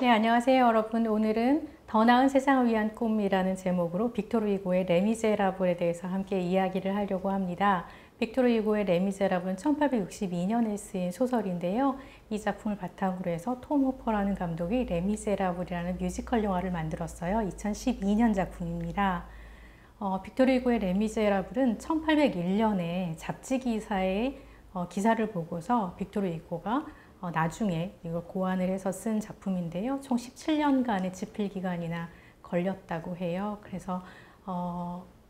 네, 안녕하세요 여러분. 오늘은 더 나은 세상을 위한 꿈이라는 제목으로 빅토르 유고의 레미제라블에 대해서 함께 이야기를 하려고 합니다. 빅토르 유고의 레미제라블은 1862년에 쓰인 소설인데요. 이 작품을 바탕으로 해서 톰 호퍼라는 감독이 레미제라블이라는 뮤지컬 영화를 만들었어요. 2012년 작품입니다. 빅토르 유고의 레미제라블은 1801년에 잡지 기사의 기사를 보고서 빅토르 유고가 나중에 이걸 고안을 해서 쓴 작품인데요. 총 17년간의 집필 기간이나 걸렸다고 해요. 그래서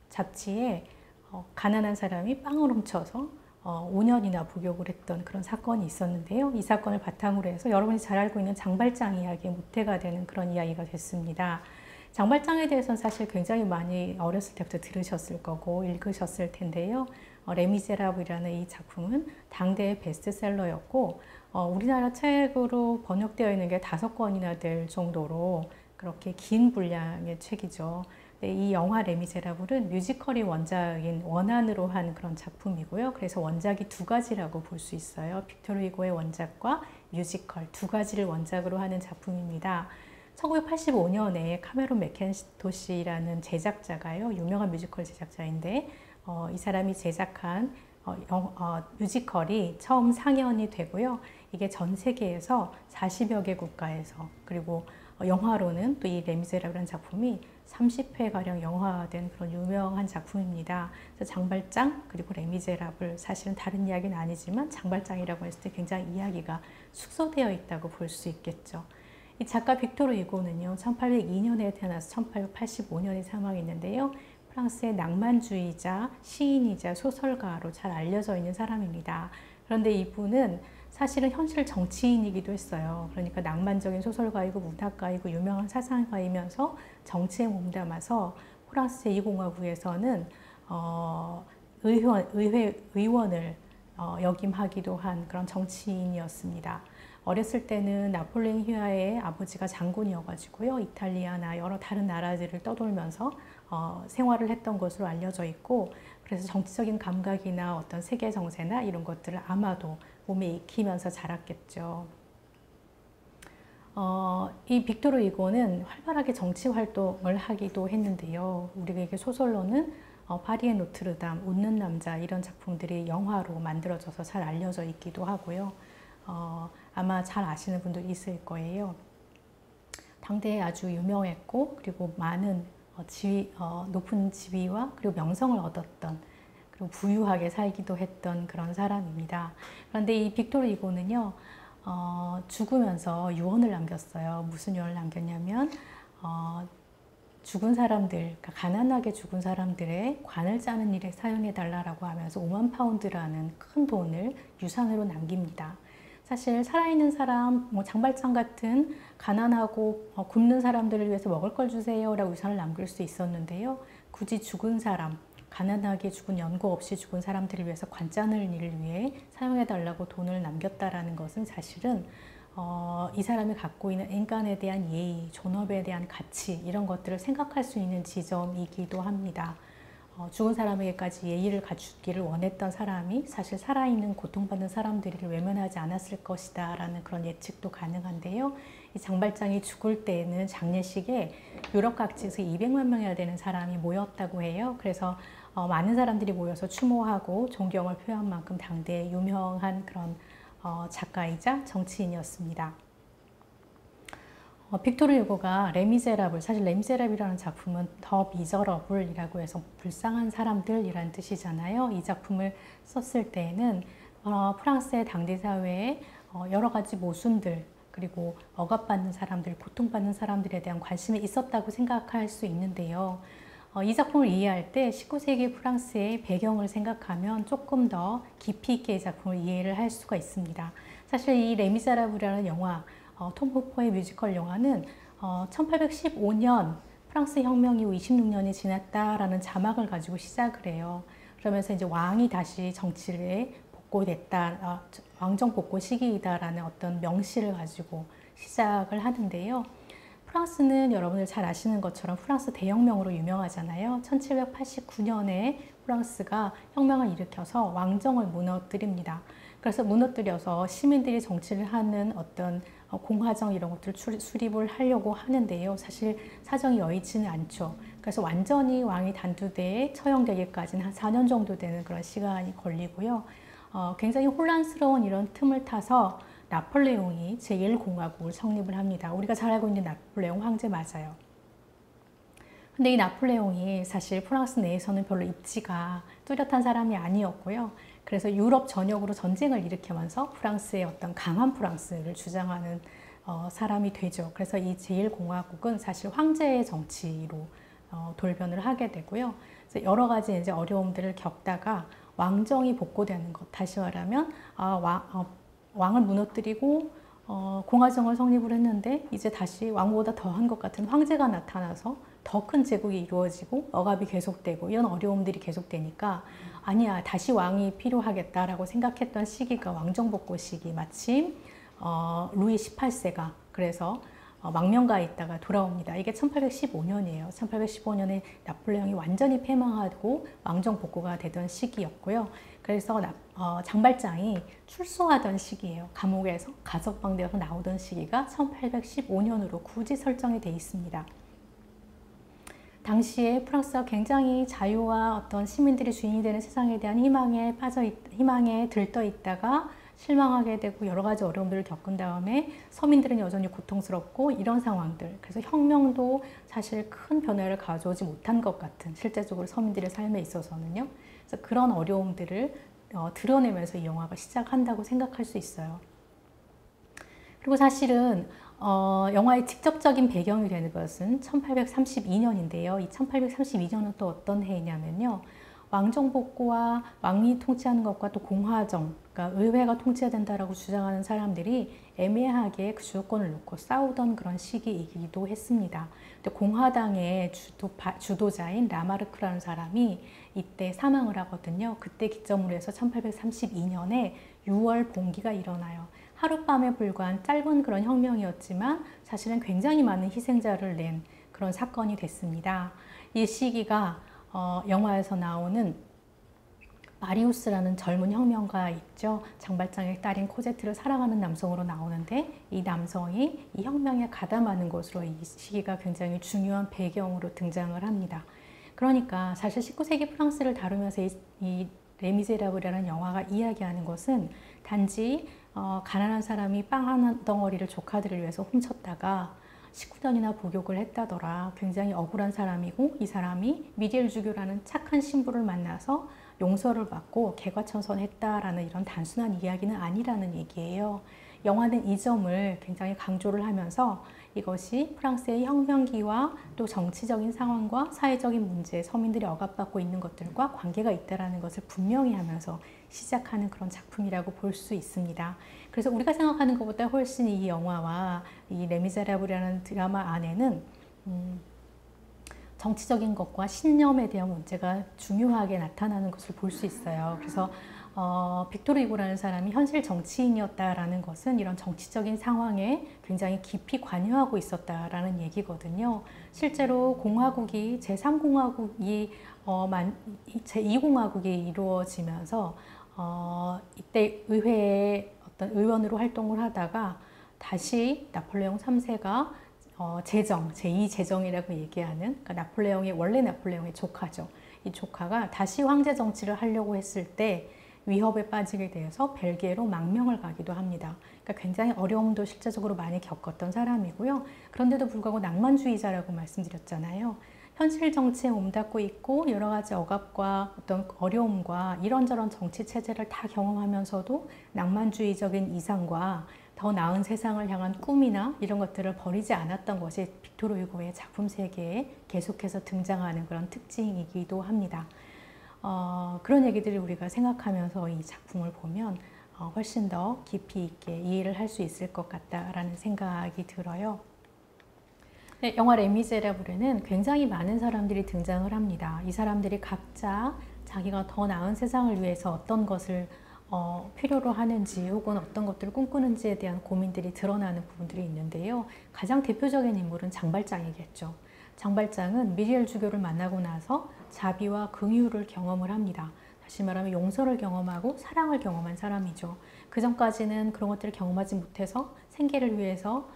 잡지에 가난한 사람이 빵을 훔쳐서 5년이나服욕을 했던 그런 사건이 있었는데요. 이 사건을 바탕으로 해서 여러분이 잘 알고 있는 장발장 이야기의 모태가 되는 그런 이야기가 됐습니다. 장발장에 대해서는 사실 굉장히 많이 어렸을 때부터 들으셨을 거고 읽으셨을 텐데요. 레미제라블이라는 이 작품은 당대의 베스트셀러였고 우리나라 책으로 번역되어 있는 게 5권이나 될 정도로 그렇게 긴 분량의 책이죠. 이 영화 레미제라블은 뮤지컬이 원작인 원안으로 한 그런 작품이고요. 그래서 원작이 두 가지라고 볼 수 있어요. 빅토르 유고의 원작과 뮤지컬 두 가지를 원작으로 하는 작품입니다. 1985년에 카메론 맥켄토시라는 제작자가요. 유명한 뮤지컬 제작자인데 이 사람이 제작한 뮤지컬이 처음 상연이 되고요. 이게 전 세계에서 40여 개 국가에서 그리고 영화로는 또 이 레미제라블이라는 작품이 30회가량 영화화된 그런 유명한 작품입니다. 그래서 장발장 그리고 레미제라블 사실은 다른 이야기는 아니지만 장발장이라고 했을 때 굉장히 이야기가 숙소되어 있다고 볼 수 있겠죠. 이 작가 빅토르 유고는요. 1802년에 태어나서 1885년에 사망했는데요. 프랑스의 낭만주의자, 시인이자 소설가로 잘 알려져 있는 사람입니다. 그런데 이분은 사실은 현실 정치인이기도 했어요. 그러니까 낭만적인 소설가이고 문학가이고 유명한 사상가이면서 정치에 몸담아서 프랑스 제2공화국에서는 의원을 역임하기도 한 그런 정치인이었습니다. 어렸을 때는 나폴레옹 휘하의 아버지가 장군이어가지고요. 이탈리아나 여러 다른 나라들을 떠돌면서 생활을 했던 것으로 알려져 있고 그래서 정치적인 감각이나 어떤 세계 정세나 이런 것들을 아마도 몸에 익히면서 자랐겠죠. 이 빅토르 유고는 활발하게 정치 활동을 하기도 했는데요. 우리에게 소설로는 파리의 노트르담, 웃는 남자 이런 작품들이 영화로 만들어져서 잘 알려져 있기도 하고요. 아마 잘 아시는 분도 있을 거예요. 당대에 아주 유명했고 그리고 많은 높은 지위와 그리고 명성을 얻었던 그리고 부유하게 살기도 했던 그런 사람입니다. 그런데 이 빅토르 유고는요 죽으면서 유언을 남겼어요. 무슨 유언을 남겼냐면 죽은 사람들, 그러니까 가난하게 죽은 사람들의 관을 짜는 일에 사용해 달라고 하면서 5만 파운드라는 큰 돈을 유산으로 남깁니다. 사실 살아있는 사람, 장발장 같은 가난하고 굶는 사람들을 위해서 먹을 걸 주세요 라고 유산을 남길 수 있었는데요. 굳이 죽은 사람, 가난하게 죽은 연고 없이 죽은 사람들을 위해서 관 짜는 일을 위해 사용해 달라고 돈을 남겼다라는 것은 사실은 이 사람이 갖고 있는 인간에 대한 예의, 존엄에 대한 가치 이런 것들을 생각할 수 있는 지점이기도 합니다. 죽은 사람에게까지 예의를 갖추기를 원했던 사람이 사실 살아있는 고통받는 사람들을 외면하지 않았을 것이다 라는 그런 예측도 가능한데요. 이 장발장이 죽을 때에는 장례식에 유럽 각지에서 200만 명이나 되는 사람이 모였다고 해요. 그래서 많은 사람들이 모여서 추모하고 존경을 표한 만큼 당대의 유명한 그런 작가이자 정치인이었습니다. 빅토르 유고가 레미제라블, 사실 레미제라블이라는 작품은 더 미저러블이라고 해서 불쌍한 사람들이라는 뜻이잖아요. 이 작품을 썼을 때에는 프랑스의 당대 사회에 여러 가지 모순들 그리고 억압받는 사람들, 고통받는 사람들에 대한 관심이 있었다고 생각할 수 있는데요. 이 작품을 이해할 때 19세기 프랑스의 배경을 생각하면 조금 더 깊이 있게 이 작품을 이해를 할 수가 있습니다. 사실 이 레미제라블이라는 영화, 톰 호퍼의 뮤지컬 영화는 1815년 프랑스 혁명 이후 26년이 지났다라는 자막을 가지고 시작을 해요. 그러면서 이제 왕이 다시 정치에 복고됐다, 왕정 복고 시기이다라는 어떤 명시를 가지고 시작을 하는데요. 프랑스는 여러분들 잘 아시는 것처럼 프랑스 대혁명으로 유명하잖아요. 1789년에 프랑스가 혁명을 일으켜서 왕정을 무너뜨립니다. 그래서 무너뜨려서 시민들이 정치를 하는 어떤 공화정 이런 것들을 수립을 하려고 하는데요. 사실 사정이 여의치는 않죠. 그래서 완전히 왕이 단두대에 처형되기까지는 한 4년 정도 되는 그런 시간이 걸리고요. 굉장히 혼란스러운 이런 틈을 타서 나폴레옹이 제1공화국을 성립을 합니다. 우리가 잘 알고 있는 나폴레옹 황제 맞아요. 근데 이 나폴레옹이 사실 프랑스 내에서는 별로 입지가 뚜렷한 사람이 아니었고요. 그래서 유럽 전역으로 전쟁을 일으키면서 프랑스의 어떤 강한 프랑스를 주장하는 사람이 되죠. 그래서 이 제1공화국은 사실 황제의 정치로 돌변을 하게 되고요. 그래서 여러 가지 이제 어려움들을 겪다가 왕정이 복고되는 것, 다시 말하면 왕을 무너뜨리고 공화정을 성립을 했는데 이제 다시 왕보다 더한 것 같은 황제가 나타나서 더 큰 제국이 이루어지고 억압이 계속되고 이런 어려움들이 계속되니까 아니야, 다시 왕이 필요하겠다라고 생각했던 시기가 왕정복고 시기, 마침 루이 18세가 그래서 망명가에 있다가 돌아옵니다. 이게 1815년이에요. 1815년에 나폴레옹이 완전히 패망하고 왕정복고가 되던 시기였고요. 그래서 장발장이 출소하던 시기예요. 감옥에서 가석방되어서 나오던 시기가 1815년으로 굳이 설정이 되어 있습니다. 당시에 프랑스가 굉장히 자유와 어떤 시민들이 주인이 되는 세상에 대한 희망에 들떠 있다가 실망하게 되고 여러 가지 어려움들을 겪은 다음에 서민들은 여전히 고통스럽고 이런 상황들, 그래서 혁명도 사실 큰 변화를 가져오지 못한 것 같은 실제적으로 서민들의 삶에 있어서는요. 그래서 그런 어려움들을 드러내면서 이 영화가 시작한다고 생각할 수 있어요. 그리고 사실은 영화의 직접적인 배경이 되는 것은 1832년인데요. 이 1832년은 또 어떤 해이냐면요. 왕정복고와 왕이 통치하는 것과 또 공화정, 그러니까 의회가 통치해야 된다라고 주장하는 사람들이 애매하게 그 주도권을 놓고 싸우던 그런 시기이기도 했습니다. 근데 공화당의 주도자인 라마르크라는 사람이 이때 사망을 하거든요. 그때 기점으로 해서 1832년에 6월 봉기가 일어나요. 하룻밤에 불과한 짧은 그런 혁명이었지만 사실은 굉장히 많은 희생자를 낸 그런 사건이 됐습니다. 이 시기가 영화에서 나오는 마리우스라는 젊은 혁명가 있죠. 장발장의 딸인 코제트를 사랑하는 남성으로 나오는데 이 남성이 이 혁명에 가담하는 것으로 이 시기가 굉장히 중요한 배경으로 등장을 합니다. 그러니까 사실 19세기 프랑스를 다루면서 이 레미제라블이라는 영화가 이야기하는 것은 단지 가난한 사람이 빵 한 덩어리를 조카들을 위해서 훔쳤다가 19년이나 복역을 했다더라. 굉장히 억울한 사람이고 이 사람이 미리엘 주교라는 착한 신부를 만나서 용서를 받고 개과천선했다라는 이런 단순한 이야기는 아니라는 얘기예요. 영화는 이 점을 굉장히 강조를 하면서 이것이 프랑스의 혁명기와 또 정치적인 상황과 사회적인 문제, 서민들이 억압받고 있는 것들과 관계가 있다는 것을 분명히 하면서 시작하는 그런 작품이라고 볼 수 있습니다. 그래서 우리가 생각하는 것보다 훨씬 이 영화와 이 레미제라블이라는 드라마 안에는 정치적인 것과 신념에 대한 문제가 중요하게 나타나는 것을 볼 수 있어요. 그래서 빅토르 유고라는 사람이 현실 정치인이었다라는 것은 이런 정치적인 상황에 굉장히 깊이 관여하고 있었다라는 얘기거든요. 실제로 공화국이 제3공화국이 제2공화국이 이루어지면서 이때 의회의 어떤 의원으로 활동을 하다가 다시 나폴레옹 3세가 제2제정이라고 얘기하는, 그러니까 나폴레옹의 원래 나폴레옹의 조카죠. 이 조카가 다시 황제 정치를 하려고 했을 때 위협에 빠지게 되어서 벨기에로 망명을 가기도 합니다. 그러니까 굉장히 어려움도 실제적으로 많이 겪었던 사람이고요. 그런데도 불구하고 낭만주의자라고 말씀드렸잖아요. 현실 정치에 몸담고 있고 여러 가지 억압과 어떤 어려움과 이런저런 정치 체제를 다 경험하면서도 낭만주의적인 이상과 더 나은 세상을 향한 꿈이나 이런 것들을 버리지 않았던 것이 빅토르 유고의 작품 세계에 계속해서 등장하는 그런 특징이기도 합니다. 그런 얘기들을 우리가 생각하면서 이 작품을 보면 훨씬 더 깊이 있게 이해를 할 수 있을 것 같다라는 생각이 들어요. 네, 영화 레미제라블에는 굉장히 많은 사람들이 등장을 합니다. 이 사람들이 각자 자기가 더 나은 세상을 위해서 어떤 것을 필요로 하는지 혹은 어떤 것들을 꿈꾸는지에 대한 고민들이 드러나는 부분들이 있는데요. 가장 대표적인 인물은 장발장이겠죠. 장발장은 미리엘 주교를 만나고 나서 자비와 긍휼을 경험을 합니다. 다시 말하면 용서를 경험하고 사랑을 경험한 사람이죠. 그 전까지는 그런 것들을 경험하지 못해서 생계를 위해서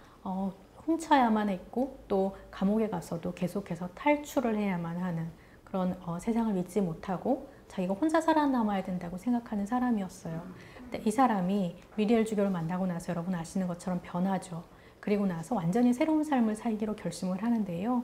훔쳐야만 했고 또 감옥에 가서도 계속해서 탈출을 해야만 하는 그런 세상을 믿지 못하고 자기가 혼자 살아남아야 된다고 생각하는 사람이었어요. 근데 이 사람이 미리엘 주교를 만나고 나서 여러분 아시는 것처럼 변하죠. 그리고 나서 완전히 새로운 삶을 살기로 결심을 하는데요.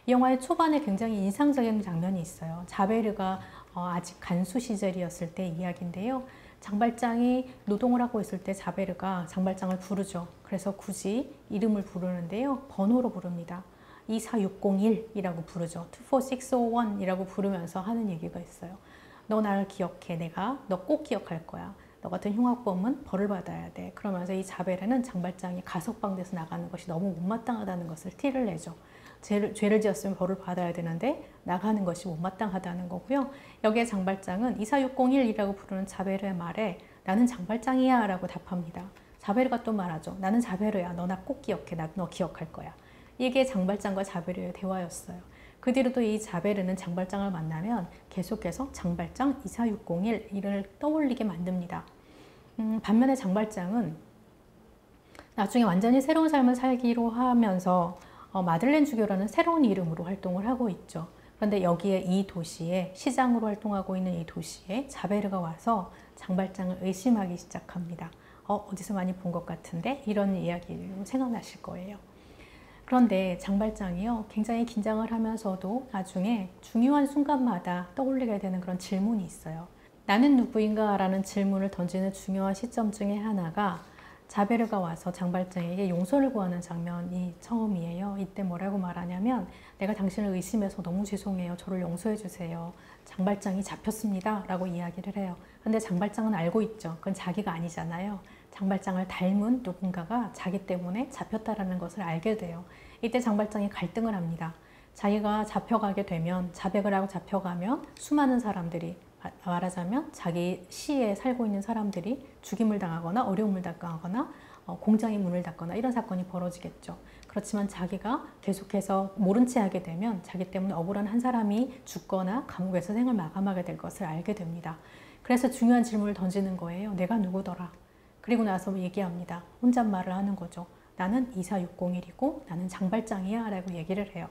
이 영화의 초반에 굉장히 인상적인 장면이 있어요. 자베르가 아직 간수 시절이었을 때 이야기인데요. 장발장이 노동을 하고 있을 때 자베르가 장발장을 부르죠. 그래서 굳이 이름을 부르는데요. 번호로 부릅니다. 24601이라고 부르죠. 24601이라고 부르면서 하는 얘기가 있어요. 너 나를 기억해. 내가 너 꼭 기억할 거야. 너 같은 흉악범은 벌을 받아야 돼. 그러면서 이 자베르는 장발장이 가석방돼서 나가는 것이 너무 못마땅하다는 것을 티를 내죠. 죄를 지었으면 벌을 받아야 되는데 나가는 것이 못마땅하다는 거고요. 여기에 장발장은 24601이라고 부르는 자베르의 말에 나는 장발장이야 라고 답합니다. 자베르가 또 말하죠. 나는 자베르야. 너 나 꼭 기억해. 나 너 기억할 거야. 이게 장발장과 자베르의 대화였어요. 그 뒤로도 이 자베르는 장발장을 만나면 계속해서 장발장 24601을 떠올리게 만듭니다. 반면에 장발장은 나중에 완전히 새로운 삶을 살기로 하면서 마들렌 주교라는 새로운 이름으로 활동을 하고 있죠. 그런데 여기에 이 도시에 시장으로 활동하고 있는 이 도시에 자베르가 와서 장발장을 의심하기 시작합니다. 어디서 많이 본 것 같은데 이런 이야기로 생각나실 거예요. 그런데 장발장이요 굉장히 긴장을 하면서도 나중에 중요한 순간마다 떠올리게 되는 그런 질문이 있어요. 나는 누구인가? 라는 질문을 던지는 중요한 시점 중에 하나가 자베르가 와서 장발장에게 용서를 구하는 장면이 처음이에요. 이때 뭐라고 말하냐면 내가 당신을 의심해서 너무 죄송해요. 저를 용서해 주세요. 장발장이 잡혔습니다. 라고 이야기를 해요. 근데 장발장은 알고 있죠. 그건 자기가 아니잖아요. 장발장을 닮은 누군가가 자기 때문에 잡혔다라는 것을 알게 돼요. 이때 장발장이 갈등을 합니다. 자기가 잡혀가게 되면 자백을 하고 잡혀가면 수많은 사람들이 말하자면 자기 시에 살고 있는 사람들이 죽임을 당하거나 어려움을 당하거나 공장의 문을 닫거나 이런 사건이 벌어지겠죠. 그렇지만 자기가 계속해서 모른 채 하게 되면 자기 때문에 억울한 한 사람이 죽거나 감옥에서 생을 마감하게 될 것을 알게 됩니다. 그래서 중요한 질문을 던지는 거예요. 내가 누구더라? 그리고 나서 얘기합니다. 혼잣말을 하는 거죠. 나는 24601이고 나는 장발장이야 라고 얘기를 해요.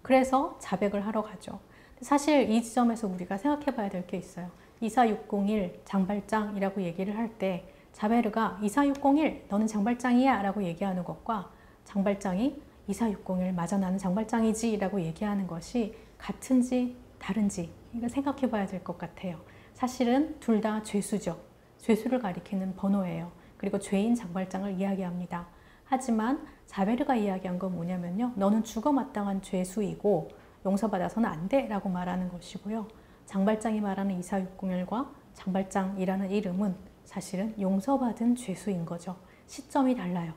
그래서 자백을 하러 가죠. 사실 이 지점에서 우리가 생각해 봐야 될 게 있어요. 24601 장발장이라고 얘기를 할 때 자베르가 24601 너는 장발장이야 라고 얘기하는 것과 장발장이 24601 맞아 나는 장발장이지 라고 얘기하는 것이 같은지 다른지 이거 생각해 봐야 될 것 같아요. 사실은 둘 다 죄수죠. 죄수를 가리키는 번호예요. 그리고 죄인 장발장을 이야기합니다. 하지만 자베르가 이야기한 건 뭐냐면요. 너는 죽어 마땅한 죄수이고 용서받아서는 안 돼 라고 말하는 것이고요. 장발장이 말하는 24601과 장발장이라는 이름은 사실은 용서받은 죄수인 거죠. 시점이 달라요.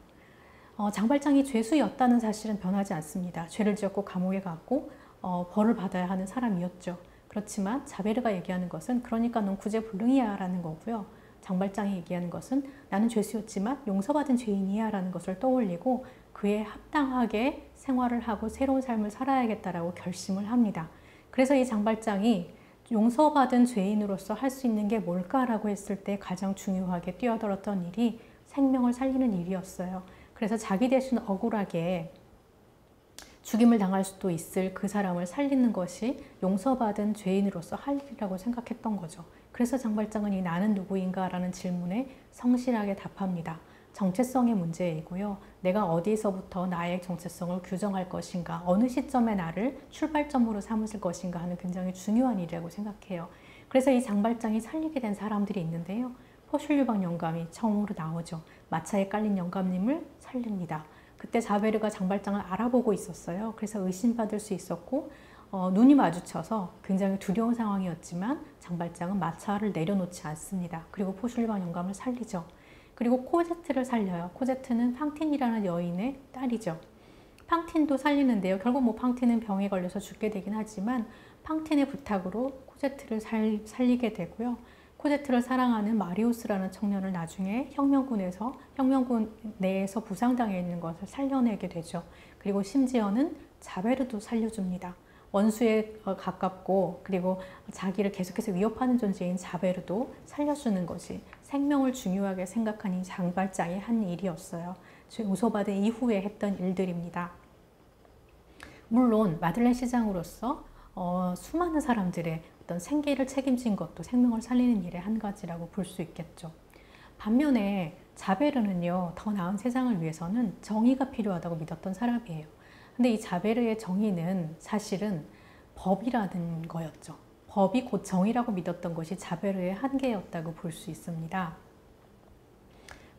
장발장이 죄수였다는 사실은 변하지 않습니다. 죄를 지었고 감옥에 갔고 벌을 받아야 하는 사람이었죠. 그렇지만 자베르가 얘기하는 것은 그러니까 넌 구제불능이야 라는 거고요. 장발장이 얘기하는 것은 나는 죄수였지만 용서받은 죄인이야 라는 것을 떠올리고 그에 합당하게 생활을 하고 새로운 삶을 살아야겠다라고 결심을 합니다. 그래서 이 장발장이 용서받은 죄인으로서 할 수 있는 게 뭘까라고 했을 때 가장 중요하게 뛰어들었던 일이 생명을 살리는 일이었어요. 그래서 자기 대신 억울하게 죽임을 당할 수도 있을 그 사람을 살리는 것이 용서받은 죄인으로서 할 일이라고 생각했던 거죠. 그래서 장발장은 이 나는 누구인가 라는 질문에 성실하게 답합니다. 정체성의 문제이고요. 내가 어디서부터 나의 정체성을 규정할 것인가, 어느 시점에 나를 출발점으로 삼을 것인가 하는 굉장히 중요한 일이라고 생각해요. 그래서 이 장발장이 살리게 된 사람들이 있는데요. 포슐류방 영감이 처음으로 나오죠. 마차에 깔린 영감님을 살립니다. 그때 자베르가 장발장을 알아보고 있었어요. 그래서 의심받을 수 있었고 눈이 마주쳐서 굉장히 두려운 상황이었지만 장발장은 마차를 내려놓지 않습니다. 그리고 포슐류방 영감을 살리죠. 그리고 코제트를 살려요. 코제트는 팡틴이라는 여인의 딸이죠. 팡틴도 살리는데요. 결국 뭐 팡틴은 병에 걸려서 죽게 되긴 하지만 팡틴의 부탁으로 코제트를 살리게 되고요. 코제트를 사랑하는 마리우스라는 청년을 나중에 혁명군 내에서 부상당해 있는 것을 살려내게 되죠. 그리고 심지어는 자베르도 살려줍니다. 원수에 가깝고 그리고 자기를 계속해서 위협하는 존재인 자베르도 살려주는 것이 생명을 중요하게 생각하는 장발장의 한 일이었어요. 용서받은 이후에 했던 일들입니다. 물론 마들렌 시장으로서 수많은 사람들의 어떤 생계를 책임진 것도 생명을 살리는 일의 한 가지라고 볼 수 있겠죠. 반면에 자베르는요, 더 나은 세상을 위해서는 정의가 필요하다고 믿었던 사람이에요. 근데 이 자베르의 정의는 사실은 법이라는 거였죠. 법이 곧 정의라고 믿었던 것이 자베르의 한계였다고 볼 수 있습니다.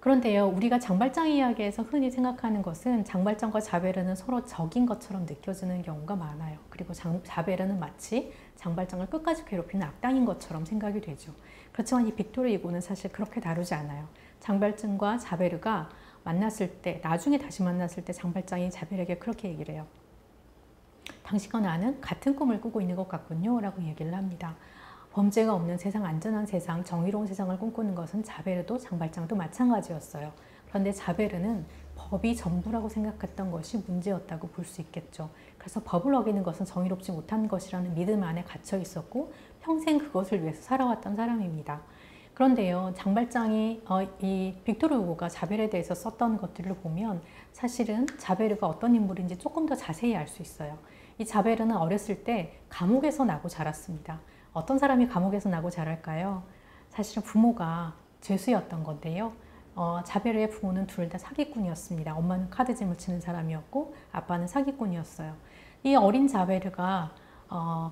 그런데요, 우리가 장발장 이야기에서 흔히 생각하는 것은 장발장과 자베르는 서로 적인 것처럼 느껴지는 경우가 많아요. 그리고 자베르는 마치 장발장을 끝까지 괴롭히는 악당인 것처럼 생각이 되죠. 그렇지만 이 빅토르 이고는 사실 그렇게 다루지 않아요. 장발장과 자베르가 만났을 때, 나중에 다시 만났을 때 장발장이 자베르에게 그렇게 얘기를 해요. 당신과 나는 같은 꿈을 꾸고 있는 것 같군요 라고 얘기를 합니다. 범죄가 없는 세상, 안전한 세상, 정의로운 세상을 꿈꾸는 것은 자베르도 장발장도 마찬가지였어요. 그런데 자베르는 법이 전부라고 생각했던 것이 문제였다고 볼 수 있겠죠. 그래서 법을 어기는 것은 정의롭지 못한 것이라는 믿음 안에 갇혀 있었고 평생 그것을 위해서 살아왔던 사람입니다. 그런데요, 장발장이 이 빅토르 후고가 자베르에 대해서 썼던 것들을 보면 사실은 자베르가 어떤 인물인지 조금 더 자세히 알 수 있어요. 이 자베르는 어렸을 때 감옥에서 나고 자랐습니다. 어떤 사람이 감옥에서 나고 자랄까요? 사실은 부모가 죄수였던 건데요. 자베르의 부모는 둘 다 사기꾼이었습니다. 엄마는 카드짐을 치는 사람이었고 아빠는 사기꾼이었어요. 이 어린 자베르가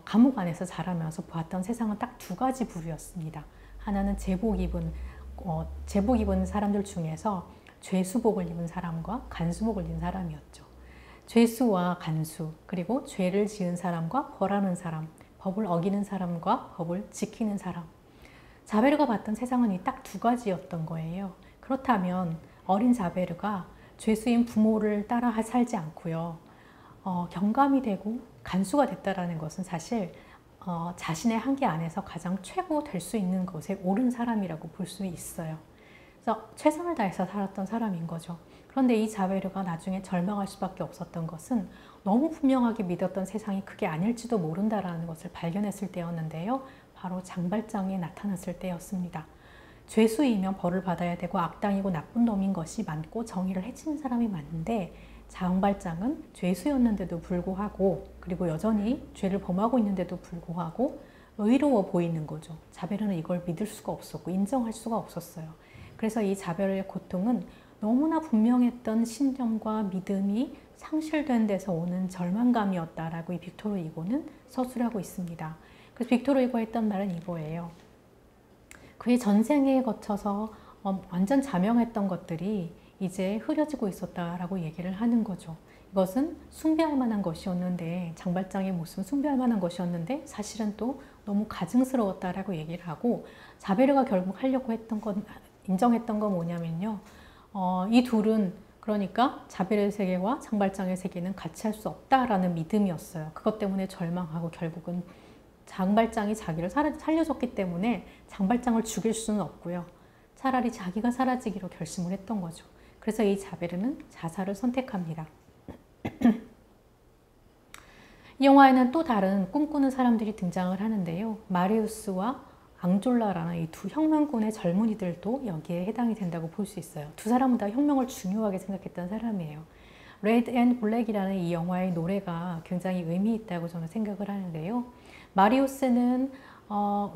감옥 안에서 자라면서 보았던 세상은 딱 두 가지 부류였습니다. 하나는 제복 입은 사람들 중에서 죄수복을 입은 사람과 간수복을 입은 사람이었죠. 죄수와 간수, 그리고 죄를 지은 사람과 벌하는 사람, 법을 어기는 사람과 법을 지키는 사람. 자베르가 봤던 세상은 이 딱 두 가지였던 거예요. 그렇다면 어린 자베르가 죄수인 부모를 따라 살지 않고요. 경감이 되고 간수가 됐다라는 것은 사실 자신의 한계 안에서 가장 최고 될 수 있는 것에 옳은 사람이라고 볼 수 있어요. 그래서 최선을 다해서 살았던 사람인 거죠. 그런데 이 자베르가 나중에 절망할 수밖에 없었던 것은 너무 분명하게 믿었던 세상이 그게 아닐지도 모른다라는 것을 발견했을 때였는데요. 바로 장발장이 나타났을 때였습니다. 죄수이면 벌을 받아야 되고 악당이고 나쁜 놈인 것이 많고 정의를 해치는 사람이 많은데 장발장은 죄수였는데도 불구하고 그리고 여전히 죄를 범하고 있는데도 불구하고 의로워 보이는 거죠. 자베르는 이걸 믿을 수가 없었고 인정할 수가 없었어요. 그래서 이 자베르의 고통은 너무나 분명했던 신념과 믿음이 상실된 데서 오는 절망감이었다라고 이 빅토르 이고는 서술하고 있습니다. 그래서 빅토르 이고가 했던 말은 이거예요. 그의 전생에 거쳐서 완전 자명했던 것들이 이제 흐려지고 있었다라고 얘기를 하는 거죠. 이것은 숭배할 만한 것이었는데 장발장의 모습은 숭배할 만한 것이었는데 사실은 또 너무 가증스러웠다라고 얘기를 하고 자베르가 결국 하려고 했던 건 인정했던 건 뭐냐면요. 이 둘은 그러니까 자베르의 세계와 장발장의 세계는 같이 할 수 없다라는 믿음이었어요. 그것 때문에 절망하고 결국은 장발장이 자기를 살려줬기 때문에 장발장을 죽일 수는 없고요. 차라리 자기가 사라지기로 결심을 했던 거죠. 그래서 이 자베르는 자살을 선택합니다. 이 영화에는 또 다른 꿈꾸는 사람들이 등장을 하는데요. 마리우스와 앙졸라라는 이 두 혁명군의 젊은이들도 여기에 해당이 된다고 볼 수 있어요. 두 사람은 다 혁명을 중요하게 생각했던 사람이에요. 레드 앤 블랙이라는 이 영화의 노래가 굉장히 의미 있다고 저는 생각을 하는데요. 마리우스는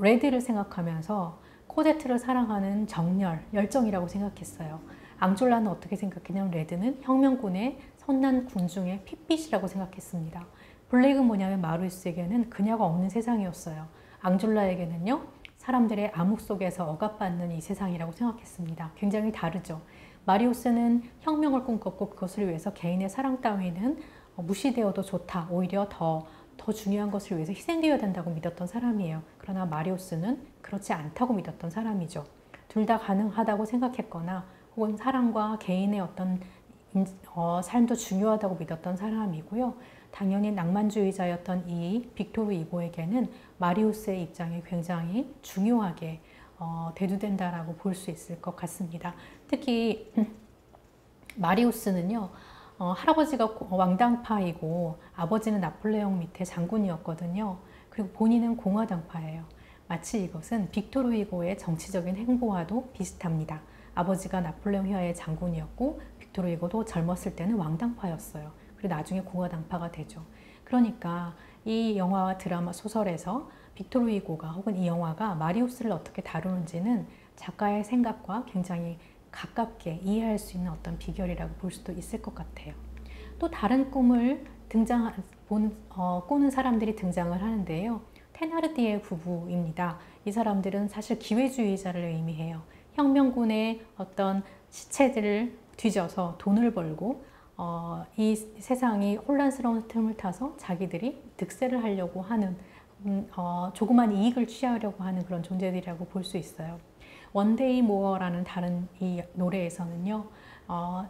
레드를 생각하면서 코데트를 사랑하는 정열, 열정이라고 생각했어요. 앙졸라는 어떻게 생각했냐면 레드는 혁명군의 선난 군중의 핏빛이라고 생각했습니다. 블랙은 뭐냐면 마리우스에게는 그녀가 없는 세상이었어요. 앙졸라에게는요. 사람들의 암흑 속에서 억압받는 이 세상이라고 생각했습니다. 굉장히 다르죠. 마리우스는 혁명을 꿈꿨고 그것을 위해서 개인의 사랑 따위는 무시되어도 좋다. 오히려 더 중요한 것을 위해서 희생되어야 된다고 믿었던 사람이에요. 그러나 마리우스는 그렇지 않다고 믿었던 사람이죠. 둘 다 가능하다고 생각했거나 혹은 사랑과 개인의 어떤 삶도 중요하다고 믿었던 사람이고요. 당연히 낭만주의자였던 이 빅토르 이고에게는 마리우스의 입장이 굉장히 중요하게 대두된다라고 볼 수 있을 것 같습니다. 특히 마리우스는요. 할아버지가 왕당파이고 아버지는 나폴레옹 밑에 장군이었거든요. 그리고 본인은 공화당파예요. 마치 이것은 빅토르 후고의 정치적인 행보와도 비슷합니다. 아버지가 나폴레옹 혀의 장군이었고 빅토르 후고도 젊었을 때는 왕당파였어요. 그리고 나중에 공화당파가 되죠. 그러니까 이 영화와 드라마 소설에서 빅토르 후고가 혹은 이 영화가 마리우스를 어떻게 다루는지는 작가의 생각과 굉장히 가깝게 이해할 수 있는 어떤 비결이라고 볼 수도 있을 것 같아요. 또 다른 꿈을 꾸는 사람들이 등장을 하는데요. 테나르디에 부부입니다. 이 사람들은 사실 기회주의자를 의미해요. 혁명군의 어떤 시체들을 뒤져서 돈을 벌고 이 세상이 혼란스러운 틈을 타서 자기들이 득세를 하려고 하는 조그만 이익을 취하려고 하는 그런 존재들이라고 볼 수 있어요. 원데이 모어라는 다른 이 노래에서는요,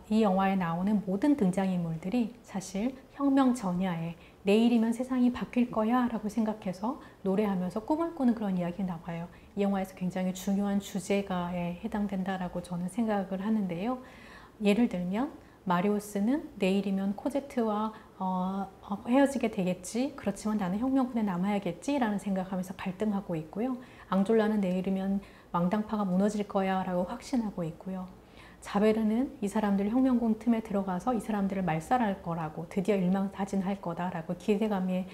이 영화에 나오는 모든 등장인물들이 사실 혁명 전야에 내일이면 세상이 바뀔 거야 라고 생각해서 노래하면서 꿈을 꾸는 그런 이야기가 나와요. 이 영화에서 굉장히 중요한 주제가에 해당된다라고 저는 생각을 하는데요. 예를 들면 마리우스는 내일이면 코제트와 헤어지게 되겠지, 그렇지만 나는 혁명군에 남아야겠지 라는 생각하면서 갈등하고 있고요. 앙졸라는 내일이면 왕당파가 무너질 거야 라고 확신하고 있고요. 자베르는 이 사람들 혁명군 틈에 들어가서 이 사람들을 말살할 거라고, 드디어 일망타진할 거다라고 기대감에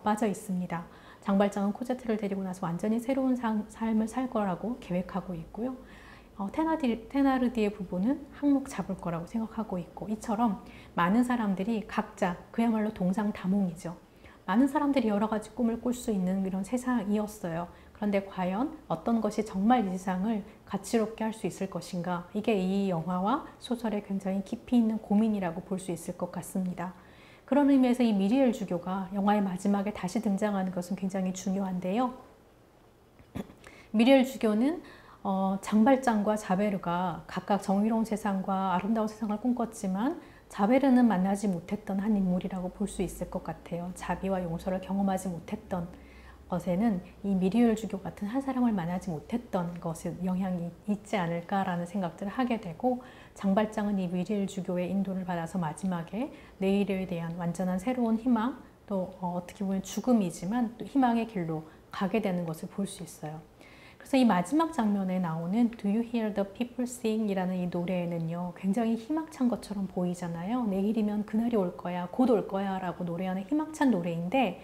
빠져 있습니다. 장발장은 코제트를 데리고 나서 완전히 새로운 삶을 살 거라고 계획하고 있고요. 테나르디의 부부는 항목 잡을 거라고 생각하고 있고, 이처럼 많은 사람들이 각자 그야말로 동상다몽이죠. 많은 사람들이 여러 가지 꿈을 꿀 수 있는 이런 세상이었어요. 그런데 과연 어떤 것이 정말 이 세상을 가치롭게 할 수 있을 것인가? 이게 이 영화와 소설에 굉장히 깊이 있는 고민이라고 볼 수 있을 것 같습니다. 그런 의미에서 이 미리엘 주교가 영화의 마지막에 다시 등장하는 것은 굉장히 중요한데요. 미리엘 주교는 장발장과 자베르가 각각 정의로운 세상과 아름다운 세상을 꿈꿨지만 자베르는 만나지 못했던 한 인물이라고 볼 수 있을 것 같아요. 자비와 용서를 경험하지 못했던 것에는 이 미리엘 주교 같은 한 사람을 만나지 못했던 것에 영향이 있지 않을까라는 생각들을 하게 되고, 장발장은 이 미리엘 주교의 인도를 받아서 마지막에 내일에 대한 완전한 새로운 희망, 또 어떻게 보면 죽음이지만 또 희망의 길로 가게 되는 것을 볼 수 있어요. 그래서 이 마지막 장면에 나오는 Do you hear the people sing? 이라는 이 노래는요, 굉장히 희망찬 것처럼 보이잖아요. 내일이면 그날이 올 거야, 곧 올 거야 라고 노래하는 희망찬 노래인데,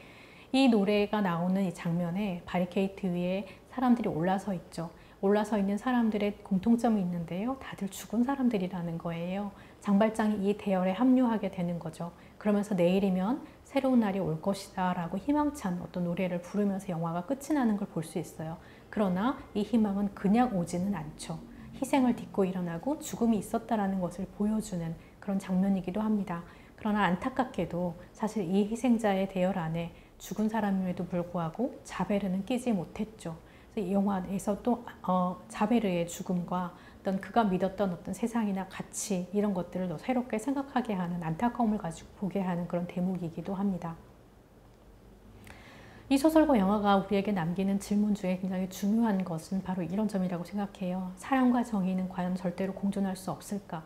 이 노래가 나오는 이 장면에 바리케이트 위에 사람들이 올라서 있죠. 올라서 있는 사람들의 공통점이 있는데요. 다들 죽은 사람들이라는 거예요. 장발장이 이 대열에 합류하게 되는 거죠. 그러면서 내일이면 새로운 날이 올 것이다 라고 희망찬 어떤 노래를 부르면서 영화가 끝이 나는 걸 볼 수 있어요. 그러나 이 희망은 그냥 오지는 않죠. 희생을 딛고 일어나고 죽음이 있었다라는 것을 보여주는 그런 장면이기도 합니다. 그러나 안타깝게도 사실 이 희생자의 대열 안에 죽은 사람임에도 불구하고 자베르는 끼지 못했죠. 그래서 이 영화에서 또 자베르의 죽음과 어떤 그가 믿었던 어떤 세상이나 가치 이런 것들을 더 새롭게 생각하게 하는, 안타까움을 가지고 보게 하는 그런 대목이기도 합니다. 이 소설과 영화가 우리에게 남기는 질문 중에 굉장히 중요한 것은 바로 이런 점이라고 생각해요. 사랑과 정의는 과연 절대로 공존할 수 없을까?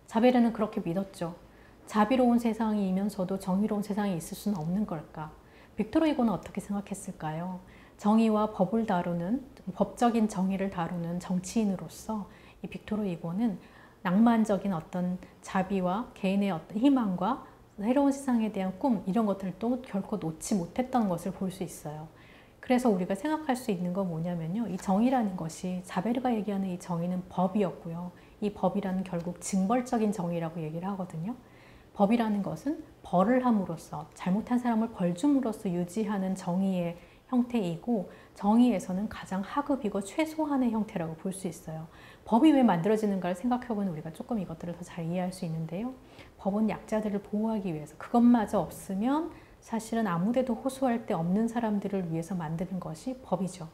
자베르는 그렇게 믿었죠. 자비로운 세상이면서도 정의로운 세상이 있을 수는 없는 걸까? 빅토르 후고는 어떻게 생각했을까요? 정의와 법을 다루는, 법적인 정의를 다루는 정치인으로서 이 빅토르 후고는 낭만적인 어떤 자비와 개인의 어떤 희망과 새로운 세상에 대한 꿈, 이런 것들도 결코 놓지 못했던 것을 볼 수 있어요. 그래서 우리가 생각할 수 있는 건 뭐냐면요, 이 정의라는 것이, 자베르가 얘기하는 이 정의는 법이었고요. 이 법이라는 결국 징벌적인 정의라고 얘기를 하거든요. 법이라는 것은 벌을 함으로써, 잘못한 사람을 벌 줌으로써 유지하는 정의의 형태이고, 정의에서는 가장 하급이고 최소한의 형태라고 볼 수 있어요. 법이 왜 만들어지는가를 생각해보면 우리가 조금 이것들을 더 잘 이해할 수 있는데요. 법은 약자들을 보호하기 위해서, 그것마저 없으면 사실은 아무데도 호소할 데 없는 사람들을 위해서 만드는 것이 법이죠.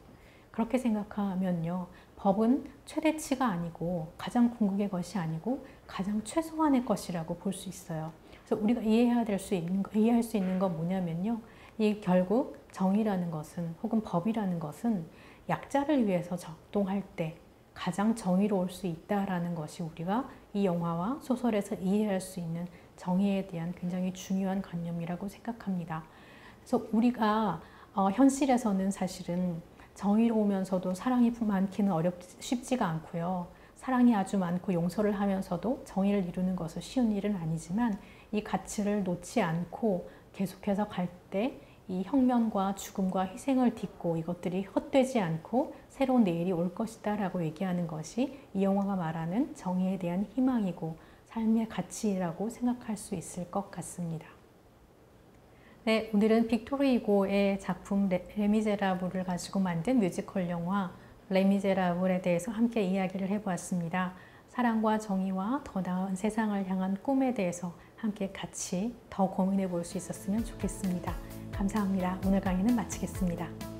그렇게 생각하면요, 법은 최대치가 아니고 가장 궁극의 것이 아니고 가장 최소한의 것이라고 볼 수 있어요. 그래서 우리가 이해할 수 있는 건 뭐냐면요, 이 결국 정의라는 것은, 혹은 법이라는 것은 약자를 위해서 작동할 때 가장 정의로울 수 있다라는 것이 우리가 이 영화와 소설에서 이해할 수 있는 정의에 대한 굉장히 중요한 관념이라고 생각합니다. 그래서 우리가 현실에서는 사실은 정의로우면서도 사랑이 많기는 쉽지가 않고요. 사랑이 아주 많고 용서를 하면서도 정의를 이루는 것은 쉬운 일은 아니지만 이 가치를 놓지 않고 계속해서 갈 때 이 혁명과 죽음과 희생을 딛고 이것들이 헛되지 않고 새로운 내일이 올 것이다 라고 얘기하는 것이 이 영화가 말하는 정의에 대한 희망이고 삶의 가치라고 생각할 수 있을 것 같습니다. 네, 오늘은 빅토르 이고의 작품 레미제라블을 가지고 만든 뮤지컬 영화 레미제라블에 대해서 함께 이야기를 해보았습니다. 사랑과 정의와 더 나은 세상을 향한 꿈에 대해서 함께 같이 더 고민해 볼 수 있었으면 좋겠습니다. 감사합니다. 오늘 강의는 마치겠습니다.